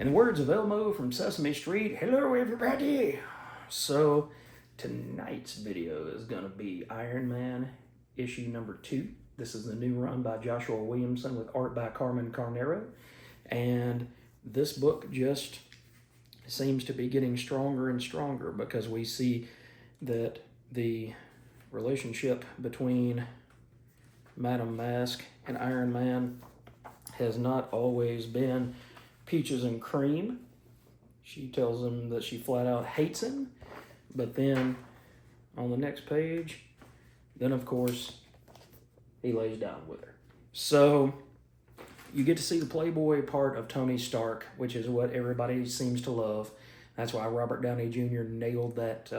In the words of Elmo from Sesame Street, hello everybody! So, tonight's video is going to be Iron Man issue number 2. This is the new run by Joshua Williamson with art by Carmen Carnero. And this book just seems to be getting stronger and stronger because we see that the relationship between Madame Mask and Iron Man has not always been peaches and cream. She tells him that she flat out hates him, but then on the next page, then of course, he lays down with her. So you get to see the playboy part of Tony Stark, which is what everybody seems to love. That's why Robert Downey Jr. nailed that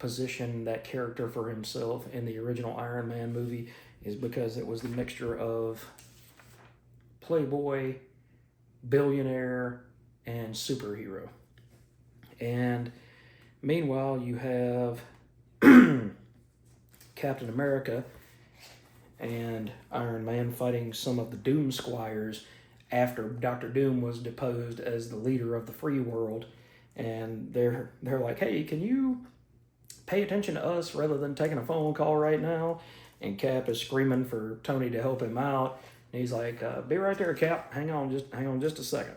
position, that character for himself in the original Iron Man movie, is because it was the mixture of playboy, billionaire, and superhero. And meanwhile, you have Captain America and Iron Man fighting some of the Doom Squires after Dr. Doom was deposed as the leader of the free world. And they're like, hey, can you pay attention to us rather than taking a phone call right now? And Cap is screaming for Tony to help him out. And he's like, be right there, Cap. Hang on just a second.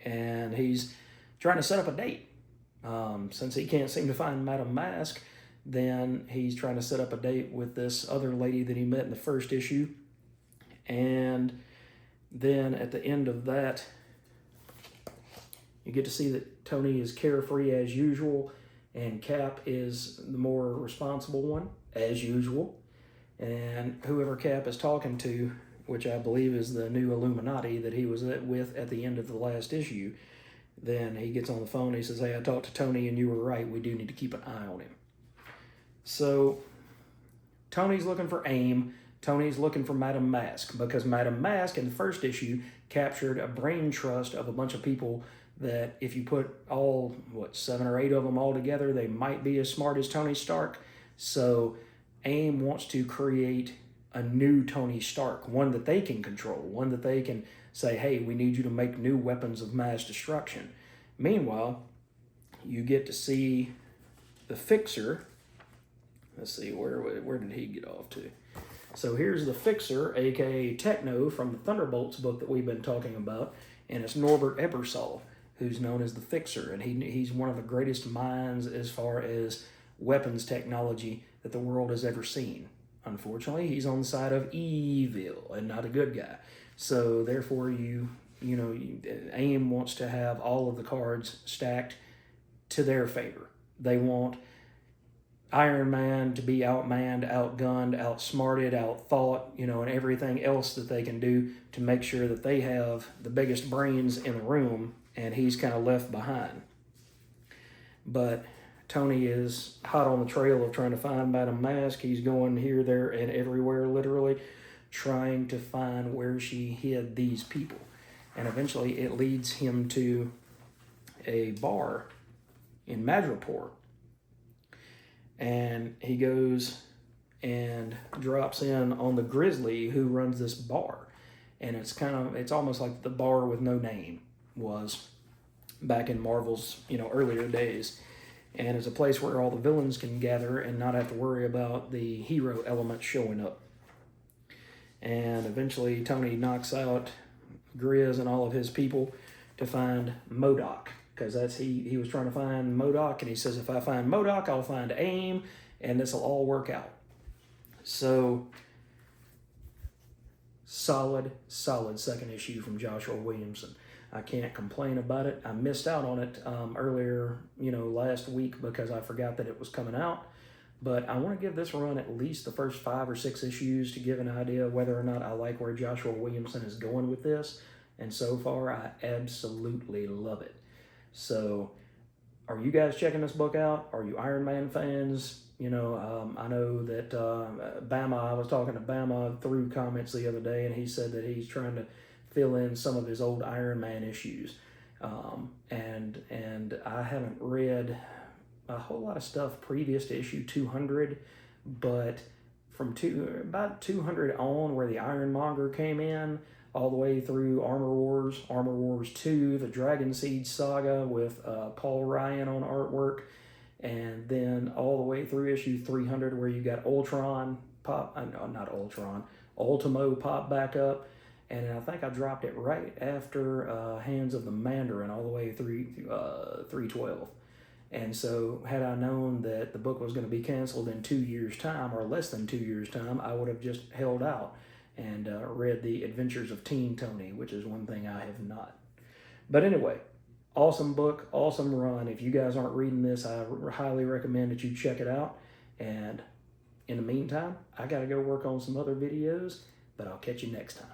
And he's trying to set up a date. Since he can't seem to find Madame Mask, then he's trying to set up a date with this other lady that he met in the first issue. And then at the end of that, you get to see that Tony is carefree as usual, and Cap is the more responsible one, as usual. And whoever Cap is talking to, which I believe is the new Illuminati that he was with at the end of the last issue, then he gets on the phone and he says, hey, I talked to Tony and you were right. We do need to keep an eye on him. So Tony's looking for AIM. Tony's looking for Madame Mask because Madame Mask in the first issue captured a brain trust of a bunch of people that if you put all, 7 or 8 of them all together, they might be as smart as Tony Stark. So AIM wants to create a new Tony Stark, one that they can control, one that they can say, hey, we need you to make new weapons of mass destruction. Meanwhile, you get to see the Fixer. Let's see, where did he get off to? So here's the Fixer, aka Techno, from the Thunderbolts book that we've been talking about, and it's Norbert Ebersol, who's known as the Fixer, and he's one of the greatest minds as far as weapons technology that the world has ever seen. Unfortunately, he's on the side of evil and not a good guy. So therefore, AIM wants to have all of the cards stacked to their favor. They want Iron Man to be outmanned, outgunned, outsmarted, outthought, and everything else that they can do to make sure that they have the biggest brains in the room, and he's kind of left behind. But Tony is hot on the trail of trying to find Madame Mask. He's going here, there, and everywhere, literally, trying to find where she hid these people. And eventually it leads him to a bar in Madripoor. And he goes and drops in on the Grizzly who runs this bar. And it's almost like the bar with no name was back in Marvel's, earlier days. And it's a place where all the villains can gather and not have to worry about the hero element showing up. And eventually Tony knocks out Grizz and all of his people to find MODOK, because he was trying to find MODOK, and he says, if I find MODOK, I'll find AIM, and this will all work out. So, solid second issue from Joshua Williamson. I can't complain about it. I missed out on it earlier, last week because I forgot that it was coming out. But I want to give this run at least the first 5 or 6 issues to give an idea of whether or not I like where Joshua Williamson is going with this. And so far, I absolutely love it. So, are you guys checking this book out? Are you Iron Man fans? I know that Bama, I was talking to Bama through comments the other day, and he said that he's trying to fill in some of his old Iron Man issues. And I haven't read a whole lot of stuff previous to issue 200, but from about 200 on, where the Ironmonger came in, all the way through Armor Wars 2, the Dragon Siege Saga with Paul Ryan on artwork, and then all the way through issue 300 where you got Ultron pop, not Ultron, Ultimo pop back up, and I think I dropped it right after Hands of the Mandarin all the way through 312. And so had I known that the book was going to be canceled in 2 years' time, or less than 2 years' time, I would have just held out and read The Adventures of Teen Tony, which is one thing I have not. But anyway, awesome book, awesome run. If you guys aren't reading this, I highly recommend that you check it out. And in the meantime, I got to go work on some other videos, but I'll catch you next time.